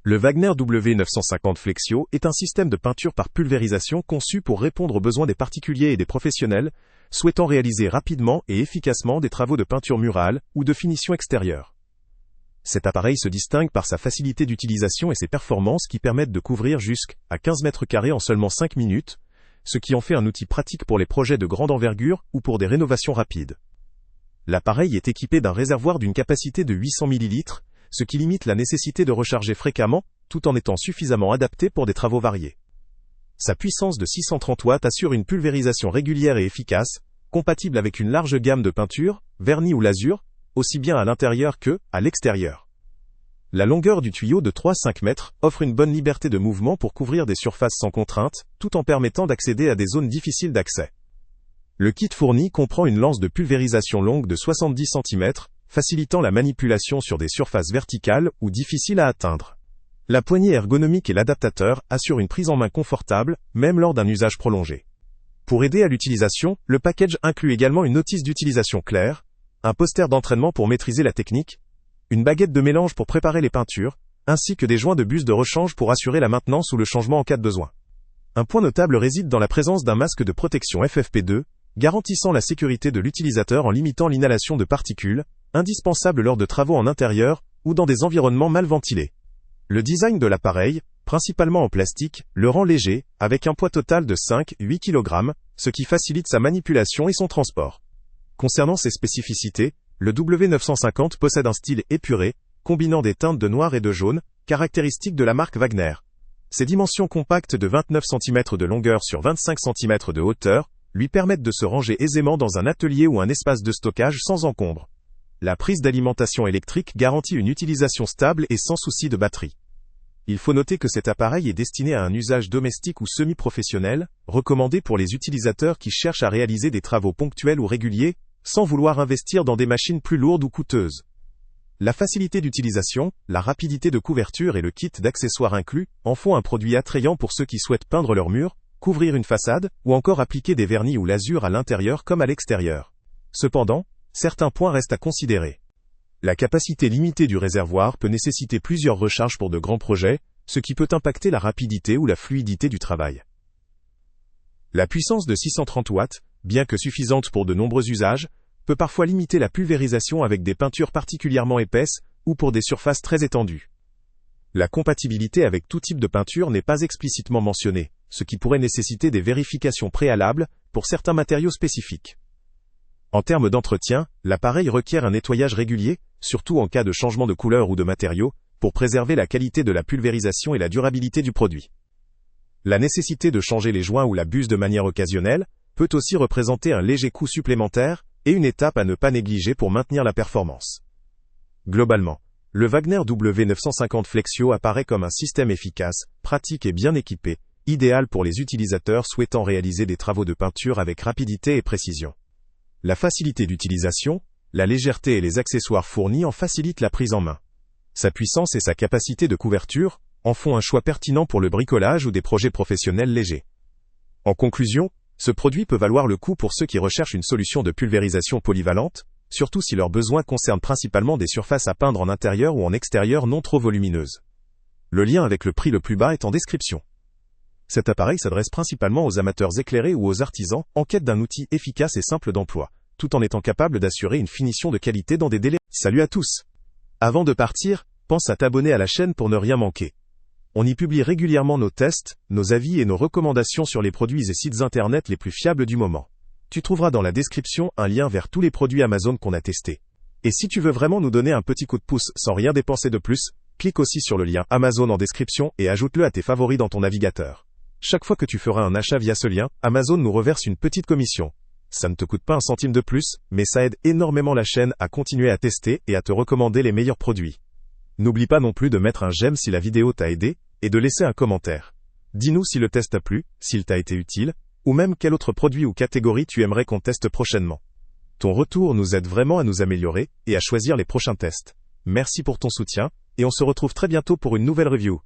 Le Wagner W950 Flexio est un système de peinture par pulvérisation conçu pour répondre aux besoins des particuliers et des professionnels, souhaitant réaliser rapidement et efficacement des travaux de peinture murale ou de finition extérieure. Cet appareil se distingue par sa facilité d'utilisation et ses performances qui permettent de couvrir jusqu'à 15 mètres carrés en seulement 5 minutes, ce qui en fait un outil pratique pour les projets de grande envergure ou pour des rénovations rapides. L'appareil est équipé d'un réservoir d'une capacité de 800 ml, ce qui limite la nécessité de recharger fréquemment, tout en étant suffisamment adapté pour des travaux variés. Sa puissance de 630 watts assure une pulvérisation régulière et efficace, compatible avec une large gamme de peintures, vernis ou lasures, aussi bien à l'intérieur que à l'extérieur. La longueur du tuyau de 3-5 mètres offre une bonne liberté de mouvement pour couvrir des surfaces sans contrainte, tout en permettant d'accéder à des zones difficiles d'accès. Le kit fourni comprend une lance de pulvérisation longue de 70 cm, facilitant la manipulation sur des surfaces verticales ou difficiles à atteindre. La poignée ergonomique et l'adaptateur assurent une prise en main confortable, même lors d'un usage prolongé. Pour aider à l'utilisation, le package inclut également une notice d'utilisation claire, un poster d'entraînement pour maîtriser la technique, une baguette de mélange pour préparer les peintures, ainsi que des joints de buse de rechange pour assurer la maintenance ou le changement en cas de besoin. Un point notable réside dans la présence d'un masque de protection FFP2, garantissant la sécurité de l'utilisateur en limitant l'inhalation de particules, indispensable lors de travaux en intérieur ou dans des environnements mal ventilés. Le design de l'appareil, principalement en plastique, le rend léger, avec un poids total de 5-8 kg, ce qui facilite sa manipulation et son transport. Concernant ses spécificités, le W950 possède un style épuré, combinant des teintes de noir et de jaune, caractéristiques de la marque Wagner. Ses dimensions compactes de 29 cm de longueur sur 25 cm de hauteur lui permettent de se ranger aisément dans un atelier ou un espace de stockage sans encombre. La prise d'alimentation électrique garantit une utilisation stable et sans souci de batterie. Il faut noter que cet appareil est destiné à un usage domestique ou semi-professionnel, recommandé pour les utilisateurs qui cherchent à réaliser des travaux ponctuels ou réguliers, sans vouloir investir dans des machines plus lourdes ou coûteuses. La facilité d'utilisation, la rapidité de couverture et le kit d'accessoires inclus en font un produit attrayant pour ceux qui souhaitent peindre leurs murs, couvrir une façade, ou encore appliquer des vernis ou lasures à l'intérieur comme à l'extérieur. Cependant, certains points restent à considérer. La capacité limitée du réservoir peut nécessiter plusieurs recharges pour de grands projets, ce qui peut impacter la rapidité ou la fluidité du travail. La puissance de 630 watts, bien que suffisante pour de nombreux usages, peut parfois limiter la pulvérisation avec des peintures particulièrement épaisses ou pour des surfaces très étendues. La compatibilité avec tout type de peinture n'est pas explicitement mentionnée, ce qui pourrait nécessiter des vérifications préalables pour certains matériaux spécifiques. En termes d'entretien, l'appareil requiert un nettoyage régulier, surtout en cas de changement de couleur ou de matériaux, pour préserver la qualité de la pulvérisation et la durabilité du produit. La nécessité de changer les joints ou la buse de manière occasionnelle peut aussi représenter un léger coût supplémentaire et une étape à ne pas négliger pour maintenir la performance. Globalement, le Wagner W950 Flexio apparaît comme un système efficace, pratique et bien équipé, idéal pour les utilisateurs souhaitant réaliser des travaux de peinture avec rapidité et précision. La facilité d'utilisation, la légèreté et les accessoires fournis en facilitent la prise en main. Sa puissance et sa capacité de couverture en font un choix pertinent pour le bricolage ou des projets professionnels légers. En conclusion, ce produit peut valoir le coup pour ceux qui recherchent une solution de pulvérisation polyvalente, surtout si leurs besoins concernent principalement des surfaces à peindre en intérieur ou en extérieur non trop volumineuses. Le lien avec le prix le plus bas est en description. Cet appareil s'adresse principalement aux amateurs éclairés ou aux artisans en quête d'un outil efficace et simple d'emploi, tout en étant capable d'assurer une finition de qualité dans des délais. Salut à tous! Avant de partir, pense à t'abonner à la chaîne pour ne rien manquer. On y publie régulièrement nos tests, nos avis et nos recommandations sur les produits et sites internet les plus fiables du moment. Tu trouveras dans la description un lien vers tous les produits Amazon qu'on a testés. Et si tu veux vraiment nous donner un petit coup de pouce sans rien dépenser de plus, clique aussi sur le lien Amazon en description et ajoute-le à tes favoris dans ton navigateur. Chaque fois que tu feras un achat via ce lien, Amazon nous reverse une petite commission. Ça ne te coûte pas un centime de plus, mais ça aide énormément la chaîne à continuer à tester et à te recommander les meilleurs produits. N'oublie pas non plus de mettre un j'aime si la vidéo t'a aidé, et de laisser un commentaire. Dis-nous si le test t'a plu, s'il t'a été utile, ou même quel autre produit ou catégorie tu aimerais qu'on teste prochainement. Ton retour nous aide vraiment à nous améliorer, et à choisir les prochains tests. Merci pour ton soutien, et on se retrouve très bientôt pour une nouvelle review.